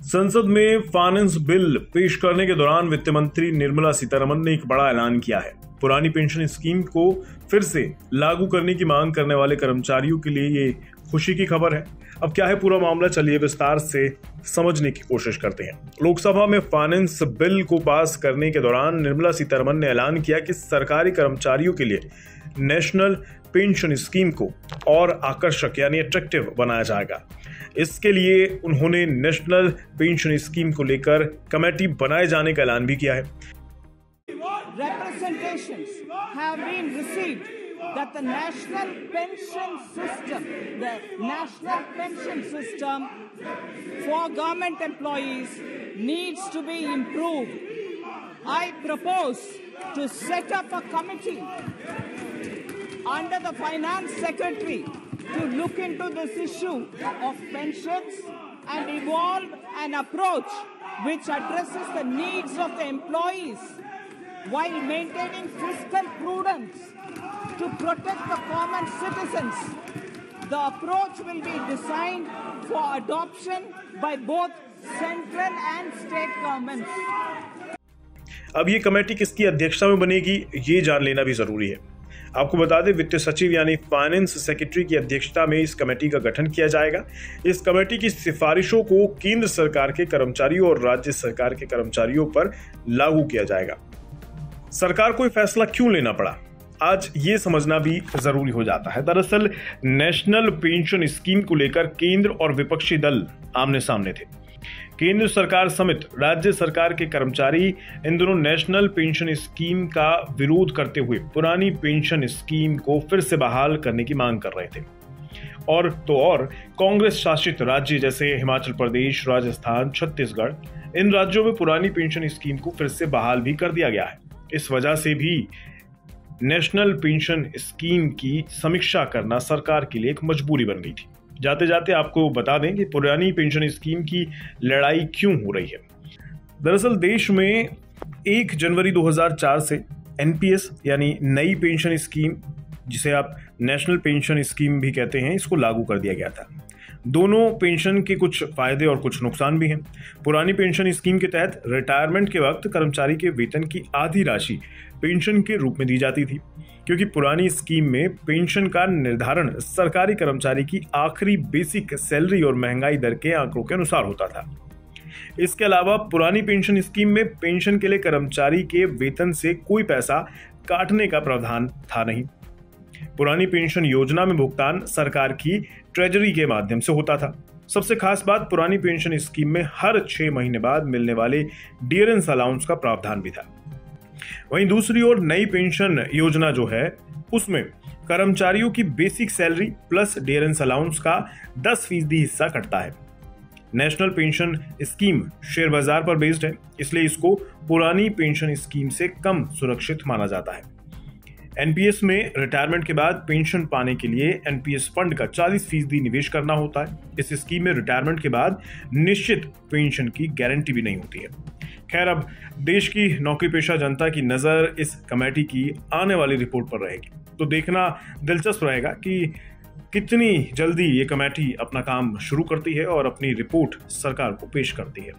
संसद में finance bill पेश करने के दौरान वित्त मंत्री निर्मला सीतारमण ने एक बड़ा ऐलान किया है। पुरानी पेंशन स्कीम को फिर से लागू करने की मांग करने वाले कर्मचारियों के लिए ये खुशी की खबर है। अब क्या है पूरा मामला, चलिए विस्तार से समझने की कोशिश करते हैं। लोकसभा में फाइनेंस बिल को पास करने के दौरान निर्मला सीतारमण ने ऐलान किया कि सरकारी कर्मचारियों के लिए नेशनल पेंशन स्कीम को और आकर्षक यानी अट्रैक्टिव बनाया जाएगा। इसके लिए उन्होंने नेशनल पेंशन स्कीम को लेकर कमेटी बनाए जाने का ऐलान भी किया है। Representations have been received that the national pension system for government employees needs to be improved. I propose to set up a committee under the finance secretary to look into this issue of pensions and evolve an approach which addresses the needs of the employees while maintaining fiscal prudence to protect the common citizens. The approach will be designed for adoption by both central and state governments. अब ये committee किसकी अध्यक्षता में बनेगी, ये जान लेना भी जरूरी है। आपको बता दें, वित्त सचिव यानी फाइनेंस सेक्रेटरी की अध्यक्षता में इस कमेटी का गठन किया जाएगा। इस कमेटी की सिफारिशों को केंद्र सरकार के कर्मचारियों और राज्य सरकार के कर्मचारियों पर लागू किया जाएगा। सरकार को फैसला क्यों लेना पड़ा, आज ये समझना भी जरूरी हो जाता है। दरअसल नेशनल पेंशन स्कीम को लेकर केंद्र और विपक्षी दल आमने सामने थे। केंद्र सरकार समेत राज्य सरकार के कर्मचारी इन दोनों नेशनल पेंशन स्कीम का विरोध करते हुए पुरानी पेंशन स्कीम को फिर से बहाल करने की मांग कर रहे थे। और कांग्रेस शासित राज्य जैसे हिमाचल प्रदेश, राजस्थान, छत्तीसगढ़, इन राज्यों में पुरानी पेंशन स्कीम को फिर से बहाल भी कर दिया गया है। इस वजह से भी नेशनल पेंशन स्कीम की समीक्षा करना सरकार के लिए एक मजबूरी बन गई थी। जाते जाते आपको बता दें कि पुरानी पेंशन स्कीम की लड़ाई क्यों हो रही है। दरअसल देश में 1 जनवरी 2004 से एनपीएस यानी नई पेंशन स्कीम, जिसे आप नेशनल पेंशन स्कीम भी कहते हैं, इसको लागू कर दिया गया था। दोनों पेंशन के कुछ फायदे और कुछ नुकसान भी हैं। पुरानी पेंशन स्कीम के तहत रिटायरमेंट के वक्त कर्मचारी के वेतन की आधी राशि पेंशन के रूप में दी जाती थी, क्योंकि पुरानी स्कीम में पेंशन का निर्धारण सरकारी कर्मचारी की आखिरी बेसिक सैलरी और महंगाई दर के आंकड़ों के अनुसार होता था। इसके अलावा पुरानी पेंशन स्कीम में पेंशन के लिए कर्मचारी के वेतन से कोई पैसा काटने का प्रावधान था नहीं। पुरानी पेंशन योजना में भुगतान सरकार की ट्रेजरी के माध्यम से होता था। सबसे खास बात, पुरानी पेंशन स्कीम में हर 6 महीने बाद मिलने वाले डियरेंस अलाउंस का प्रावधान भी था। वहीं दूसरी ओर नई पेंशन योजना जो है, उसमें कर्मचारियों की basic salary plus dearness allowance का 10% हिस्सा कटता है। नेशनल पेंशन स्कीम शेयर बाजार पर बेस्ड है, इसलिए इसको पुरानी पेंशन स्कीम से कम सुरक्षित माना जाता है। एनपीएस में रिटायरमेंट के बाद पेंशन पाने के लिए एनपीएस फंड का 40% निवेश करना होता है। इस स्कीम में रिटायरमेंट के बाद निश्चित पेंशन की गारंटी भी नहीं होती है। खैर, अब देश की नौकरी पेशा जनता की नजर इस कमेटी की आने वाली रिपोर्ट पर रहेगी, तो देखना दिलचस्प रहेगा कि कितनी जल्दी ये कमेटी अपना काम शुरू करती है और अपनी रिपोर्ट सरकार को पेश करती है।